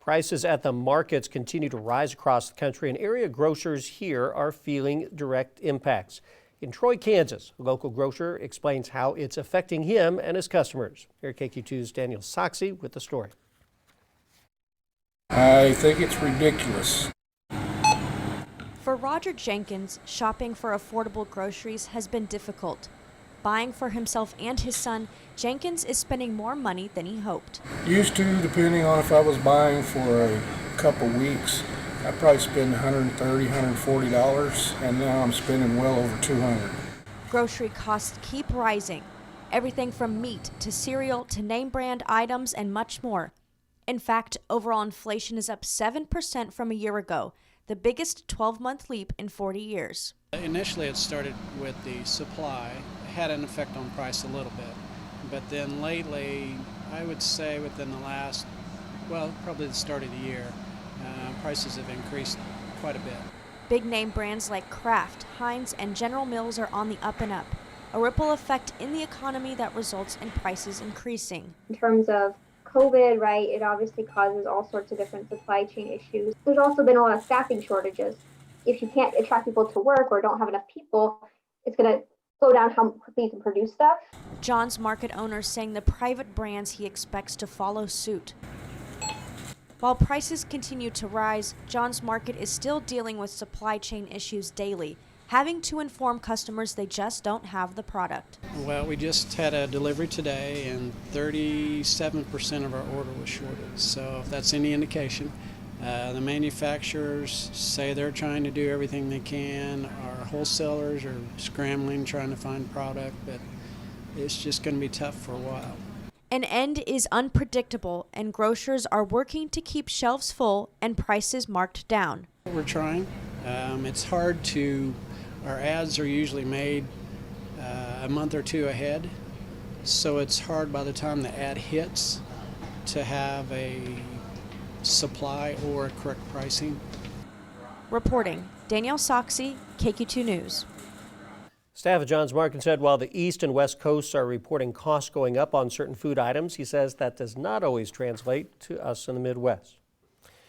Prices at the markets continue to rise across the country, and area grocers here are feeling direct impacts. In Troy, Kansas, a local grocer explains how it's affecting him and his customers. Here at KQ2's Daniel Soxie with the story. I think it's ridiculous. For Roger Jenkins, shopping for affordable groceries has been difficult. Buying for himself and his son, Jenkins is spending more money than he hoped. Used to, depending on if I was buying for a couple weeks, I'd probably spend $130, $140, and now I'm spending well over $200. Grocery costs keep rising. Everything from meat to cereal to name brand items and much more. In fact, overall inflation is up 7% from a year ago, the biggest 12-month leap in 40 years. Initially it started with the supply. It had an effect on price a little bit. But then lately, I would say within the last, probably the start of the year, prices have increased quite a bit. Big name brands like Kraft, Heinz, and General Mills are on the up and up, a ripple effect in the economy that results in prices increasing. In terms of COVID, right, it obviously causes all sorts of different supply chain issues. There's also been a lot of staffing shortages. If you can't attract people to work or don't have enough people, it's going to slow down how quickly you can produce stuff. John's Market owner saying the private brands he expects to follow suit. While prices continue to rise, John's Market is still dealing with supply chain issues daily, having to inform customers they just don't have the product. Well, we just had a delivery today and 37% of our order was shorted. So if that's any indication, the manufacturers say they're trying to do everything they can. Our wholesalers are scrambling, trying to find product, but it's just going to be tough for a while. An end is unpredictable, and grocers are working to keep shelves full and prices marked down. We're trying. It's hard to, our ads are usually made a month or two ahead, so it's hard by the time the ad hits to have a supply or correct pricing. Reporting, Danielle Soxie, KQ2 News. Staff at John's Market said while the East and West Coasts are reporting costs going up on certain food items, he says that does not always translate to us in the Midwest.